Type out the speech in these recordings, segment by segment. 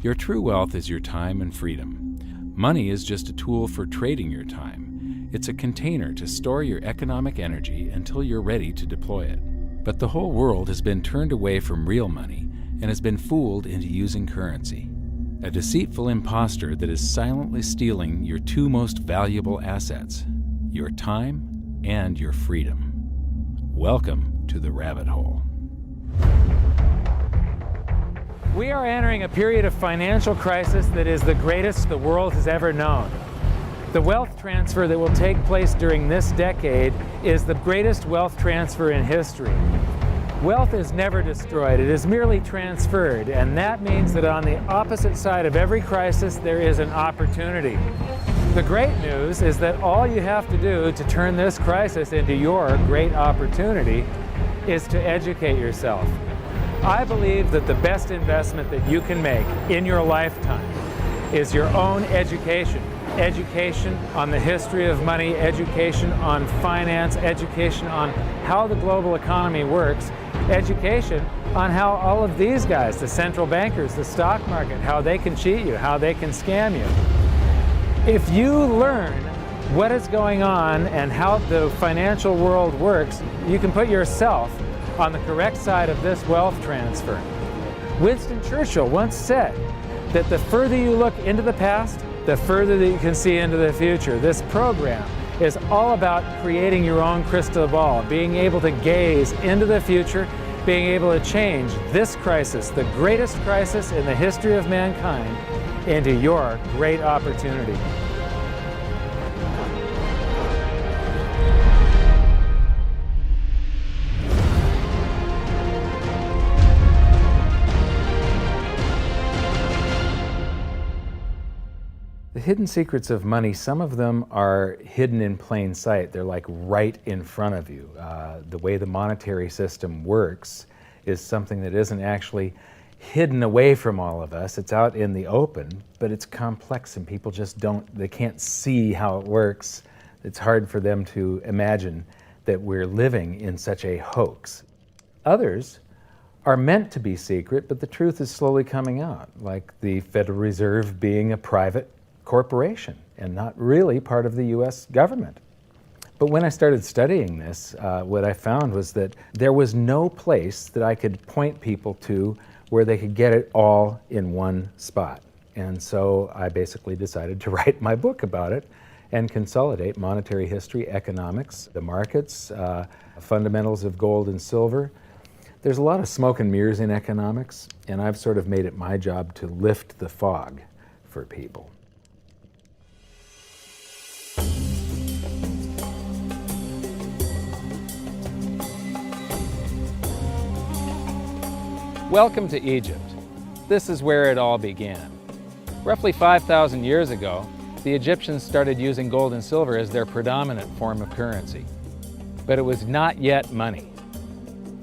Your true wealth is your time and freedom. Money is just a tool for trading your time. It's a container to store your economic energy until you're ready to deploy it. But the whole world has been turned away from real money and has been fooled into using currency. A deceitful impostor that is silently stealing your two most valuable assets, your time and your freedom. Welcome to the rabbit hole. We are entering a period of financial crisis that is the greatest the world has ever known. The wealth transfer that will take place during this decade is the greatest wealth transfer in history. Wealth is never destroyed, it is merely transferred, and that means that on the opposite side of every crisis there is an opportunity. The great news is that all you have to do to turn this crisis into your great opportunity is to educate yourself. I believe that the best investment that you can make in your lifetime is your own education. Education on the history of money, education on finance, education on how the global economy works, education on how all of these guys, the central bankers, the stock market, how they can cheat you, how they can scam you. If you learn what is going on and how the financial world works, you can put yourself on the correct side of this wealth transfer. Winston Churchill once said that the further you look into the past, the further that you can see into the future. This program is all about creating your own crystal ball, being able to gaze into the future, being able to change this crisis, the greatest crisis in the history of mankind, into your great opportunity. The hidden secrets of money, some of them are hidden in plain sight. They're like right in front of you. The way the monetary system works is something that isn't actually hidden away from all of us. It's out in the open, but it's complex and people just they can't see how it works. It's hard for them to imagine that we're living in such a hoax. Others are meant to be secret, but the truth is slowly coming out, like the Federal Reserve being a private corporation and not really part of the U.S. government. But when I started studying this, what I found was that there was no place that I could point people to where they could get it all in one spot. And so I basically decided to write my book about it and consolidate monetary history, economics, the markets, fundamentals of gold and silver. There's a lot of smoke and mirrors in economics, and I've sort of made it my job to lift the fog for people. Welcome to Egypt. This is where it all began. Roughly 5,000 years ago, the Egyptians started using gold and silver as their predominant form of currency. But it was not yet money.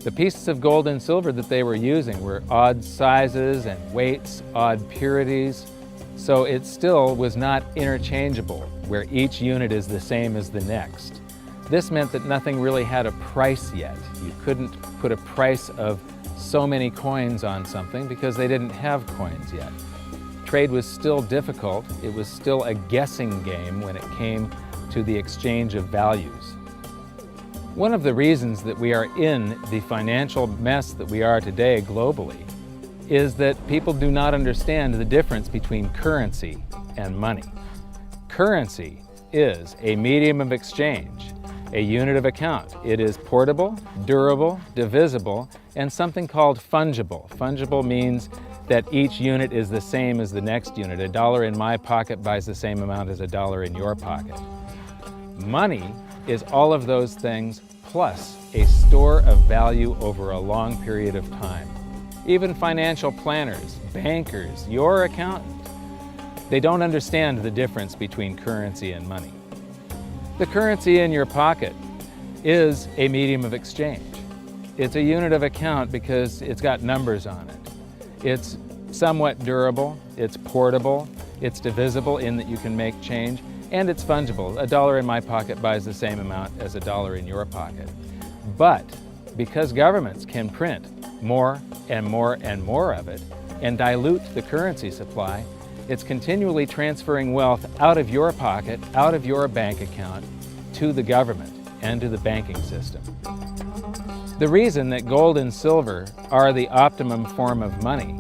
The pieces of gold and silver that they were using were odd sizes and weights, odd purities, so it still was not interchangeable, where each unit is the same as the next. This meant that nothing really had a price yet. You couldn't put a price of so many coins on something because they didn't have coins yet. Trade was still difficult. It was still a guessing game when it came to the exchange of values. One of the reasons that we are in the financial mess that we are today globally is that people do not understand the difference between currency and money. Currency is a medium of exchange, a unit of account. It is portable, durable, divisible, and something called fungible. Fungible means that each unit is the same as the next unit. $1 in my pocket buys the same amount as $1 in your pocket. Money is all of those things plus a store of value over a long period of time. Even financial planners, bankers, your accountant, they don't understand the difference between currency and money. The currency in your pocket is a medium of exchange. It's a unit of account because it's got numbers on it. It's somewhat durable, it's portable, it's divisible in that you can make change, and it's fungible. $1 in my pocket buys the same amount as $1 in your pocket. But because governments can print more and more and more of it, and dilute the currency supply, it's continually transferring wealth out of your pocket, out of your bank account, to the government and to the banking system. The reason that gold and silver are the optimum form of money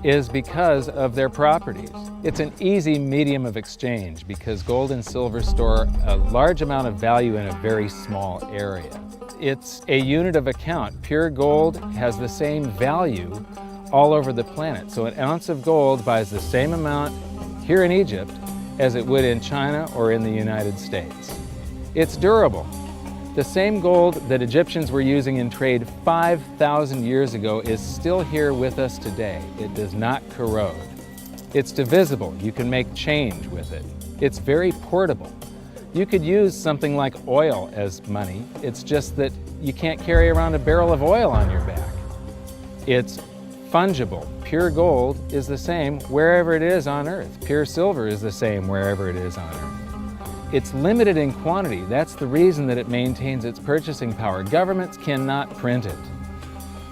is because of their properties. It's an easy medium of exchange because gold and silver store a large amount of value in a very small area. It's a unit of account. Pure gold has the same value all over the planet. So an ounce of gold buys the same amount here in Egypt as it would in China or in the United States. It's durable. The same gold that Egyptians were using in trade 5,000 years ago is still here with us today. It does not corrode. It's divisible. You can make change with it. It's very portable. You could use something like oil as money. It's just that you can't carry around a barrel of oil on your back. It's fungible. Pure gold is the same wherever it is on Earth. Pure silver is the same wherever it is on Earth. It's limited in quantity. That's the reason that it maintains its purchasing power. Governments cannot print it.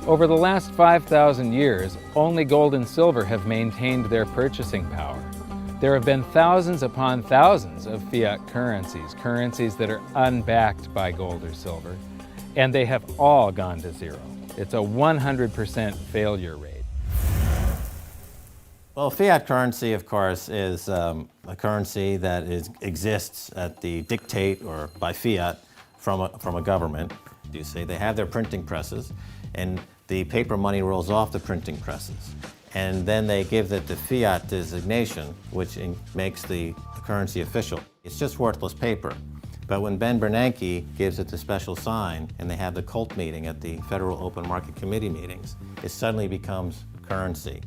Over the last 5,000 years, only gold and silver have maintained their purchasing power. There have been thousands upon thousands of fiat currencies, currencies that are unbacked by gold or silver, and they have all gone to zero. It's a 100% failure rate. Well, fiat currency, of course, is a currency that exists at the dictate or by fiat from a government. You see, they have their printing presses, and the paper money rolls off the printing presses. And then they give it the fiat designation, which makes the currency official. It's just worthless paper. But when Ben Bernanke gives it the special sign, and they have the cult meeting at the Federal Open Market Committee meetings, it suddenly becomes currency.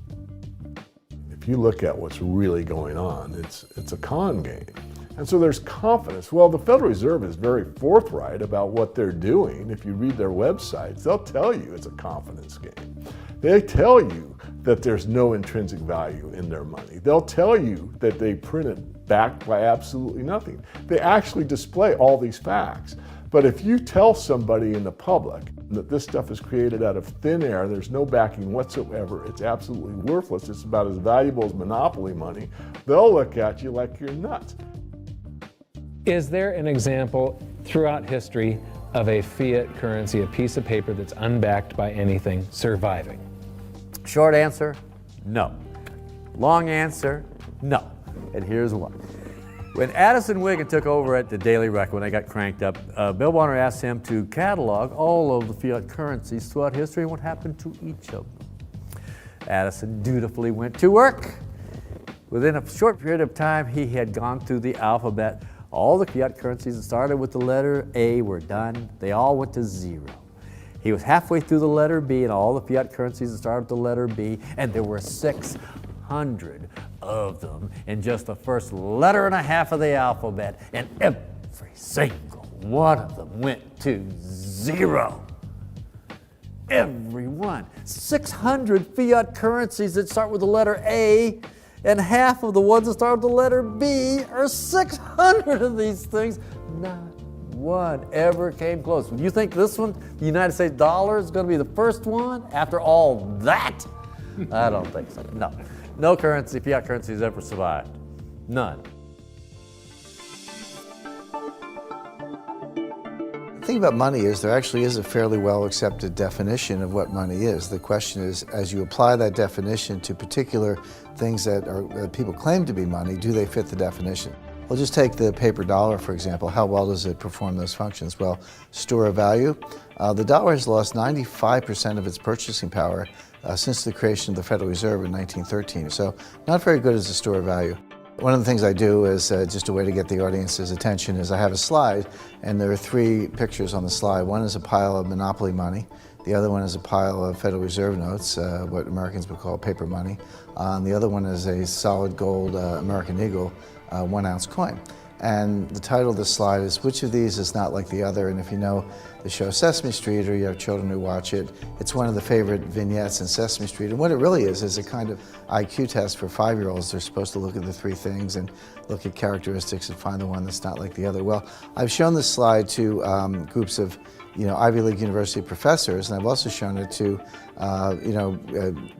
If you look at what's really going on, it's a con game. And so there's confidence. Well, the Federal Reserve is very forthright about what they're doing. If you read their websites, they'll tell you it's a confidence game. They tell you that there's no intrinsic value in their money. They'll tell you that they print it backed by absolutely nothing. They actually display all these facts. But if you tell somebody in the public that this stuff is created out of thin air, there's no backing whatsoever, it's absolutely worthless, it's about as valuable as monopoly money, they'll look at you like you're nuts. Is there an example throughout history of a fiat currency, a piece of paper that's unbacked by anything, surviving? Short answer, no. Long answer, no. And here's why. When Addison Wiggin took over at the Daily Record, when they got cranked up, Bill Warner asked him to catalog all of the fiat currencies throughout history and what happened to each of them. Addison dutifully went to work. Within a short period of time, he had gone through the alphabet. All the fiat currencies that started with the letter A were done. They all went to zero. He was halfway through the letter B, and all the fiat currencies that started with the letter B, and there were 600 of them in just the first letter and a half of the alphabet, and every single one of them went to zero. Every one. 600 fiat currencies that start with the letter A, and half of the ones that start with the letter B are 600 of these things. Not one ever came close. You think this one, the United States dollar, is going to be the first one after all that? I don't think so. No. No currency, fiat currency has ever survived. None. The thing about money is there actually is a fairly well accepted definition of what money is. The question is, as you apply that definition to particular things that people claim to be money, do they fit the definition? We'll just take the paper dollar, for example. How well does it perform those functions? Well, store of value. The dollar has lost 95% of its purchasing power since the creation of the Federal Reserve in 1913. So not very good as a store of value. One of the things I do is just a way to get the audience's attention is I have a slide, and there are 3 pictures on the slide. One is a pile of monopoly money. The other one is a pile of Federal Reserve notes, what Americans would call paper money. And the other one is a solid gold American Eagle 1-ounce coin. And the title of the slide is, which of these is not like the other? And if you know the show Sesame Street, or you have children who watch it, it's one of the favorite vignettes in Sesame Street. And what it really is a kind of IQ test for 5-year-olds. They're supposed to look at the 3 things and look at characteristics and find the one that's not like the other. Well, I've shown this slide to groups of Ivy League University professors, and I've also shown it to,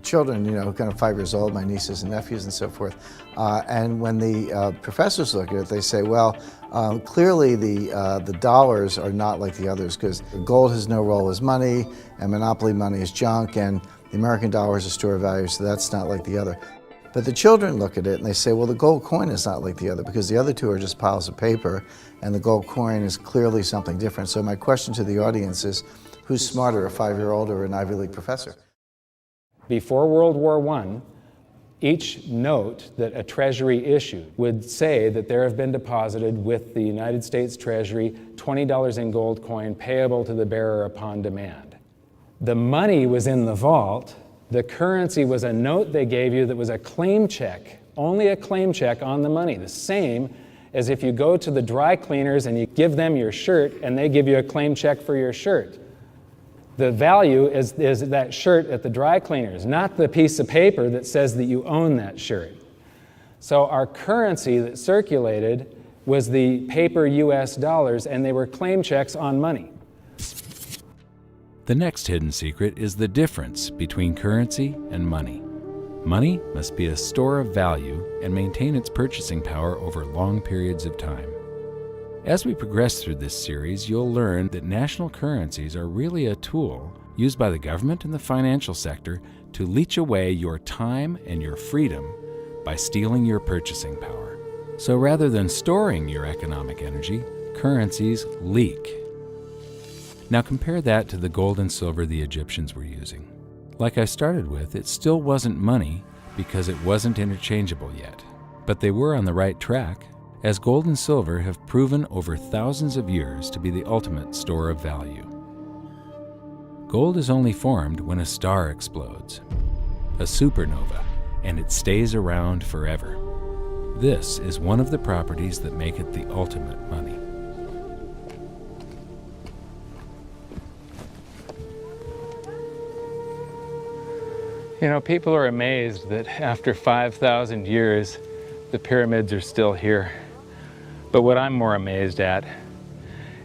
children, kind of 5 years old, my nieces and nephews and so forth. And when the professors look at it, they say, well, clearly the dollars are not like the others because gold has no role as money, and monopoly money is junk, and the American dollar is a store of value, so that's not like the other. But the children look at it and they say, well, the gold coin is not like the other because the other two are just piles of paper and the gold coin is clearly something different. So my question to the audience is, who's smarter, a 5-year-old or an Ivy League professor? Before World War I, each note that a treasury issued would say that there have been deposited with the United States Treasury $20 in gold coin payable to the bearer upon demand. The money was in the vault. The currency was a note they gave you that was a claim check, only a claim check on the money, the same as if you go to the dry cleaners and you give them your shirt and they give you a claim check for your shirt. The value is that shirt at the dry cleaners, not the piece of paper that says that you own that shirt. So our currency that circulated was the paper US dollars, and they were claim checks on money. The next hidden secret is the difference between currency and money. Money must be a store of value and maintain its purchasing power over long periods of time. As we progress through this series, you'll learn that national currencies are really a tool used by the government and the financial sector to leech away your time and your freedom by stealing your purchasing power. So rather than storing your economic energy, currencies leak. Now compare that to the gold and silver the Egyptians were using. Like I started with, it still wasn't money because it wasn't interchangeable yet. But they were on the right track, as gold and silver have proven over thousands of years to be the ultimate store of value. Gold is only formed when a star explodes, a supernova, and it stays around forever. This is one of the properties that make it the ultimate money. People are amazed that after 5,000 years, the pyramids are still here. But what I'm more amazed at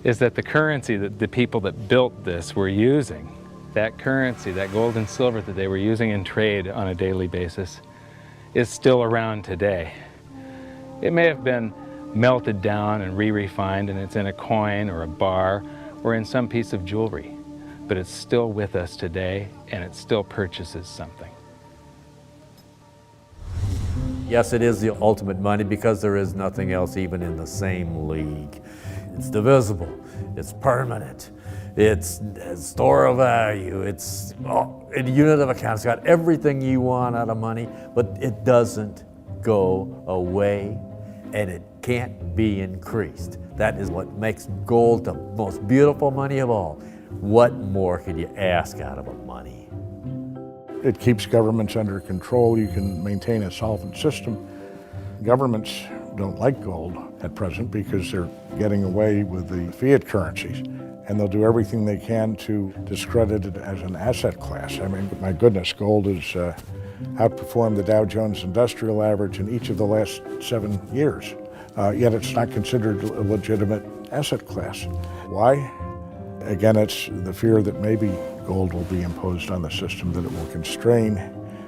is that the currency that the people that built this were using, that currency, that gold and silver that they were using in trade on a daily basis, is still around today. It may have been melted down and re-refined, and it's in a coin or a bar or in some piece of jewelry, but it's still with us today, and it still purchases something. Yes, it is the ultimate money because there is nothing else even in the same league. It's divisible, it's permanent, it's a store of value, it's a unit of account. It's got everything you want out of money, but it doesn't go away and it can't be increased. That is what makes gold the most beautiful money of all. What more could you ask out of a money? It keeps governments under control. You can maintain a solvent system. Governments don't like gold at present because they're getting away with the fiat currencies, and they'll do everything they can to discredit it as an asset class. I mean, my goodness, gold has outperformed the Dow Jones Industrial Average in each of the last 7 years, yet it's not considered a legitimate asset class. Why? Again, it's the fear that maybe gold will be imposed on the system, that it will constrain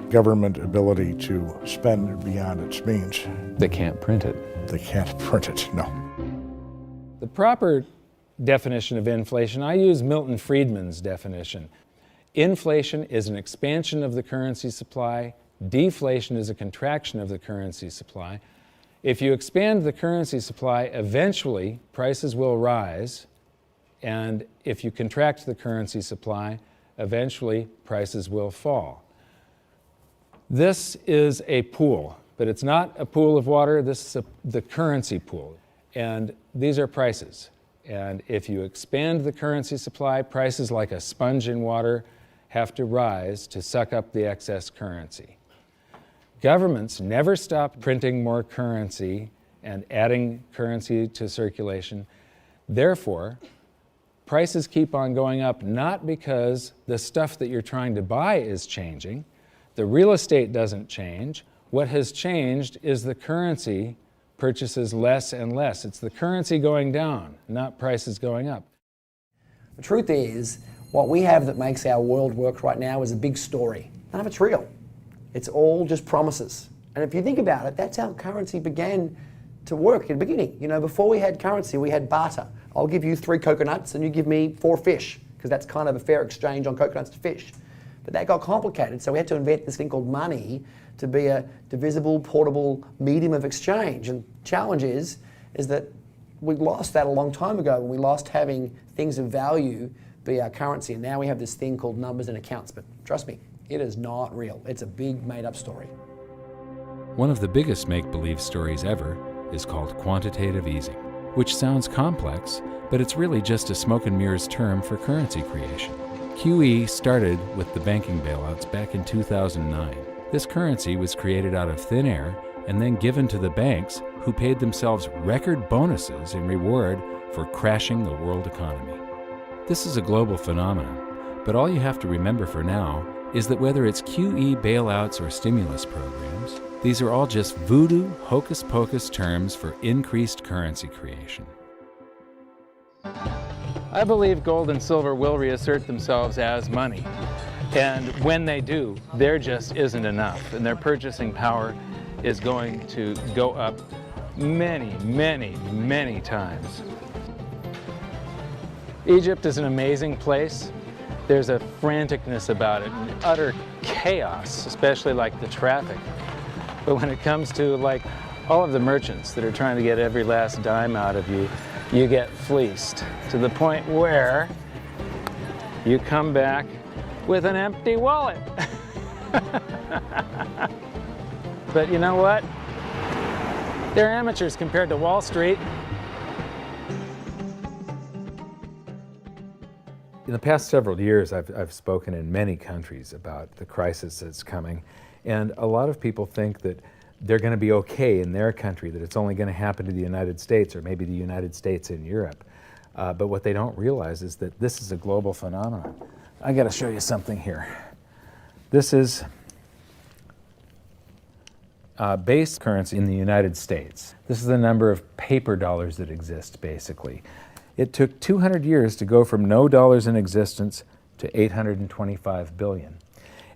government ability to spend beyond its means. They can't print it. They can't print it, no. The proper definition of inflation, I use Milton Friedman's definition. Inflation is an expansion of the currency supply. Deflation is a contraction of the currency supply. If you expand the currency supply, eventually prices will rise. And if you contract the currency supply, eventually prices will fall. This is a pool, but it's not a pool of water. This is the currency pool. And these are prices. And if you expand the currency supply, prices like a sponge in water have to rise to suck up the excess currency. Governments never stop printing more currency and adding currency to circulation. Therefore, prices keep on going up, not because the stuff that you're trying to buy is changing. The real estate doesn't change. What has changed is the currency purchases less and less. It's the currency going down, not prices going up. The truth is, what we have that makes our world work right now is a big story. None of it's real. It's all just promises. And if you think about it, that's how currency began to work in the beginning. You know, before we had currency, we had barter. I'll give you 3 coconuts and you give me 4 fish, because that's kind of a fair exchange on coconuts to fish. But that got complicated, so we had to invent this thing called money to be a divisible, portable medium of exchange. And the challenge is that we lost that a long time ago when we lost having things of value be our currency. And now we have this thing called numbers and accounts. But trust me, it is not real. It's a big made-up story. One of the biggest make-believe stories ever is called quantitative easing, which sounds complex, but it's really just a smoke and mirrors term for currency creation. QE started with the banking bailouts back in 2009. This currency was created out of thin air and then given to the banks, who paid themselves record bonuses in reward for crashing the world economy. This is a global phenomenon, but all you have to remember for now is that whether it's QE bailouts or stimulus programs, these are all just voodoo, hocus-pocus terms for increased currency creation. I believe gold and silver will reassert themselves as money. And when they do, there just isn't enough. And their purchasing power is going to go up many, many, many times. Egypt is an amazing place. There's a franticness about it, and utter chaos, especially like the traffic. But when it comes to like all of the merchants that are trying to get every last dime out of you, you get fleeced to the point where you come back with an empty wallet. But you know what? They're amateurs compared to Wall Street. In the past several years, I've spoken in many countries about the crisis that's coming, and a lot of people think that they're going to be okay in their country, that it's only going to happen to the United States or maybe the United States in Europe. But what they don't realize is that this is a global phenomenon. I got to show you something here. This is base currency in the United States. This is the number of paper dollars that exist, basically. It took 200 years to go from no dollars in existence to 825 billion.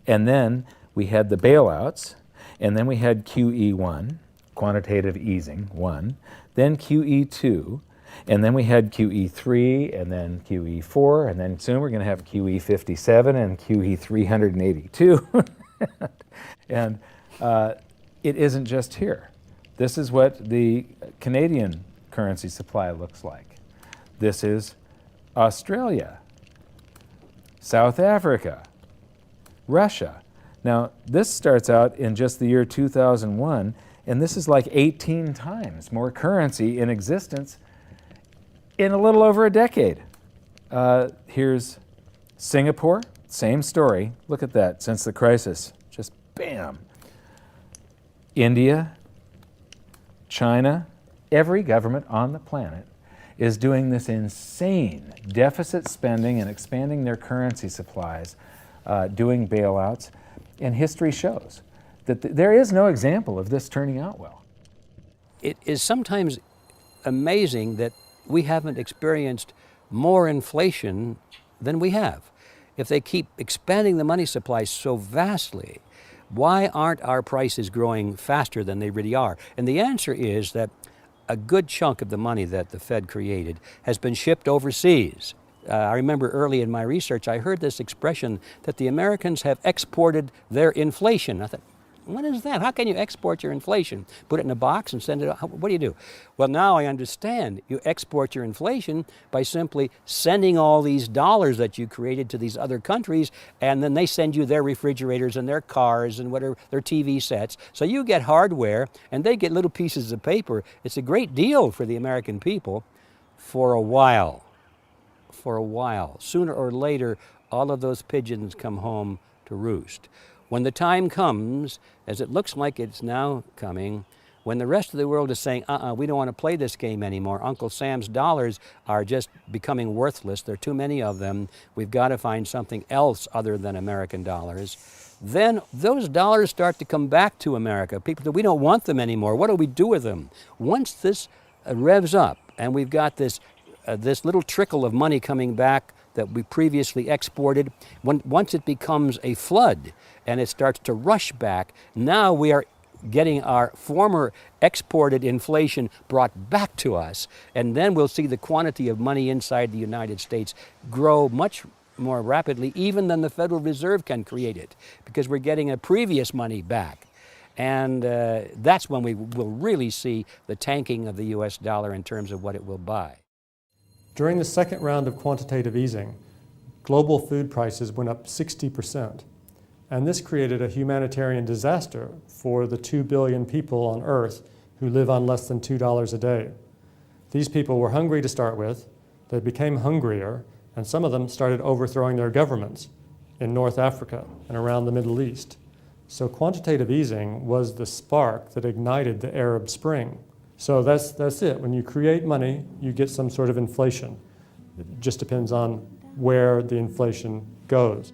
And then we had the bailouts, and then we had QE1, quantitative easing, 1, then QE2, and then we had QE3, and then QE4, and then soon we're going to have QE57 and QE382. And it isn't just here. This is what the Canadian currency supply looks like. This is Australia, South Africa, Russia. Now, this starts out in just the year 2001, and this is like 18 times more currency in existence in a little over a decade. Here's Singapore, same story. Look at that, since the crisis, just bam. India, China, every government on the planet is doing this insane deficit spending and expanding their currency supplies, doing bailouts. And history shows that there is no example of this turning out well. It is sometimes amazing that we haven't experienced more inflation than we have. If they keep expanding the money supply so vastly, why aren't our prices growing faster than they really are? And the answer is that a good chunk of the money that the Fed created has been shipped overseas. I remember early in my research, I heard this expression that the Americans have exported their inflation. I thought, what is that? How can you export your inflation? Put it in a box and send it out? What do you do? Well, now I understand. You export your inflation by simply sending all these dollars that you created to these other countries, and then they send you their refrigerators and their cars and whatever, their TV sets. So you get hardware, and they get little pieces of paper. It's a great deal for the American people for a while. For a while. Sooner or later, all of those pigeons come home to roost. When the time comes, as it looks like it's now coming, when the rest of the world is saying, we don't want to play this game anymore, Uncle Sam's dollars are just becoming worthless, there are too many of them, we've got to find something else other than American dollars, then those dollars start to come back to America. People say, we don't want them anymore, what do we do with them? Once this revs up and we've got this little trickle of money coming back that we previously exported, once it becomes a flood and it starts to rush back, now we are getting our former exported inflation brought back to us, and then we'll see the quantity of money inside the United States grow much more rapidly even than the Federal Reserve can create it, because we're getting a previous money back. And that's when we will really see the tanking of the US dollar in terms of what it will buy. During the second round of quantitative easing, global food prices went up 60%. And this created a humanitarian disaster for the 2 billion people on Earth who live on less than $2 a day. These people were hungry to start with, they became hungrier, and some of them started overthrowing their governments in North Africa and around the Middle East. So quantitative easing was the spark that ignited the Arab Spring. So that's it. When you create money, you get some sort of inflation. It just depends on where the inflation goes.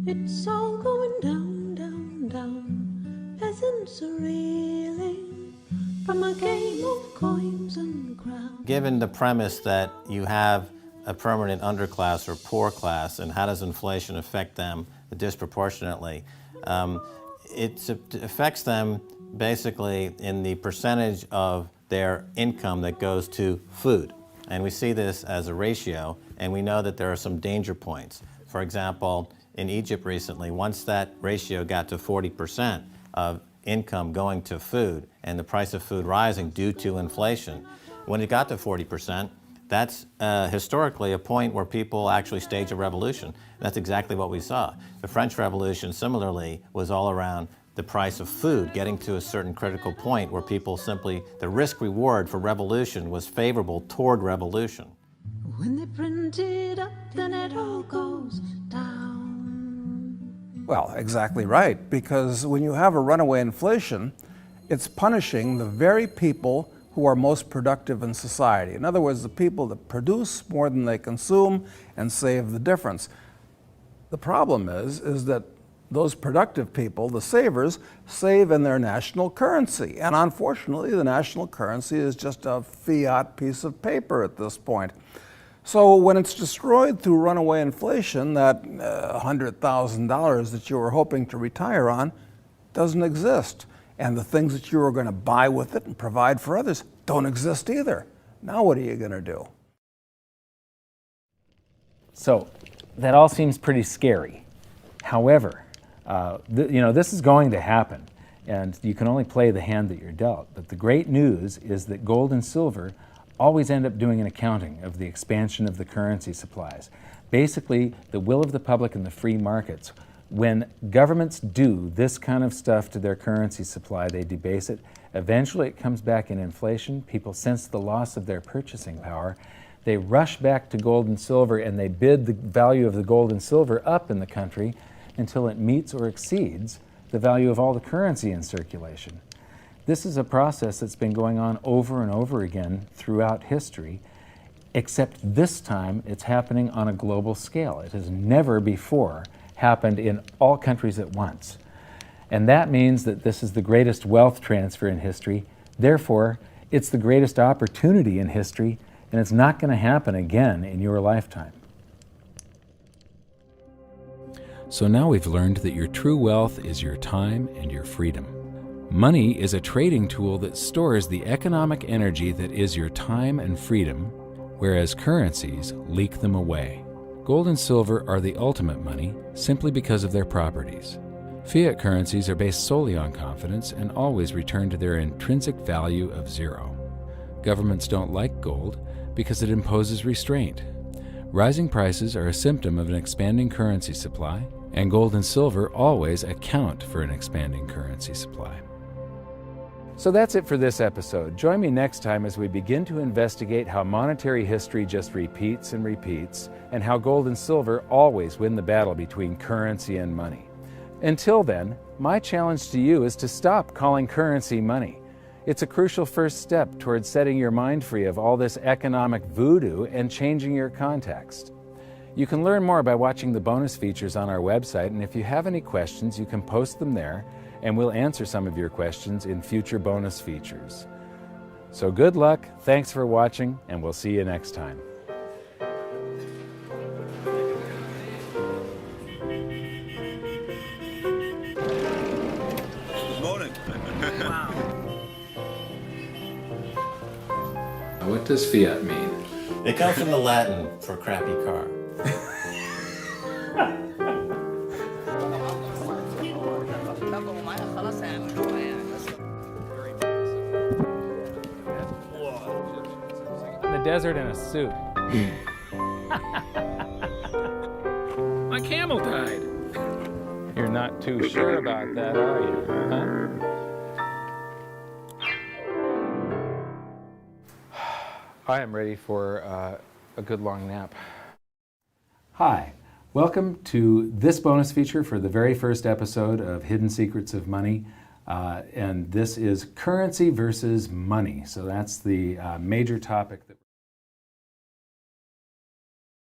It's all going down, down, down. Peasants are reeling from a game of coins and crowns. Given the premise that you have a permanent underclass or poor class, and how does inflation affect them disproportionately? It affects them basically in the percentage of their income that goes to food. And we see this as a ratio, and we know that there are some danger points. For example, in Egypt recently, once that ratio got to 40% of income going to food and the price of food rising due to inflation, when it got to 40%, that's historically a point where people actually stage a revolution. That's exactly what we saw. The French Revolution, similarly, was all around the price of food getting to a certain critical point where people simply, the risk-reward for revolution was favorable toward revolution. When they print it up, then it all goes down. Well, exactly right, because when you have a runaway inflation, it's punishing the very people who are most productive in society. In other words, the people that produce more than they consume and save the difference. The problem is that those productive people, the savers, save in their national currency. And unfortunately, the national currency is just a fiat piece of paper at this point. So when it's destroyed through runaway inflation, that $100,000 that you were hoping to retire on doesn't exist. And the things that you were going to buy with it and provide for others don't exist either. Now what are you going to do? So that all seems pretty scary. However, this is going to happen, and you can only play the hand that you're dealt. But the great news is that gold and silver always end up doing an accounting of the expansion of the currency supplies. Basically, the will of the public and the free markets. When governments do this kind of stuff to their currency supply, they debase it. Eventually it comes back in inflation. People sense the loss of their purchasing power. They rush back to gold and silver, and they bid the value of the gold and silver up in the country until it meets or exceeds the value of all the currency in circulation. This is a process that's been going on over and over again throughout history, except this time it's happening on a global scale. It has never before happened in all countries at once. And that means that this is the greatest wealth transfer in history. Therefore, it's the greatest opportunity in history, and it's not going to happen again in your lifetime. So now we've learned that your true wealth is your time and your freedom. Money is a trading tool that stores the economic energy that is your time and freedom, whereas currencies leak them away. Gold and silver are the ultimate money simply because of their properties. Fiat currencies are based solely on confidence and always return to their intrinsic value of zero. Governments don't like gold because it imposes restraint. Rising prices are a symptom of an expanding currency supply, and gold and silver always account for an expanding currency supply. So that's it for this episode. Join me next time as we begin to investigate how monetary history just repeats and repeats, and how gold and silver always win the battle between currency and money. Until then, my challenge to you is to stop calling currency money. It's a crucial first step towards setting your mind free of all this economic voodoo and changing your context. You can learn more by watching the bonus features on our website, and if you have any questions, you can post them there, and we'll answer some of your questions in future bonus features. So good luck, thanks for watching, and we'll see you next time. does fiat mean? It comes from the Latin for crappy car. In the desert in a suit. My camel died. You're not too sure about that, are you? Huh? I am ready for a good long nap. Hi, welcome to this bonus feature for the very first episode of Hidden Secrets of Money. And this is currency versus money. So that's the major topic that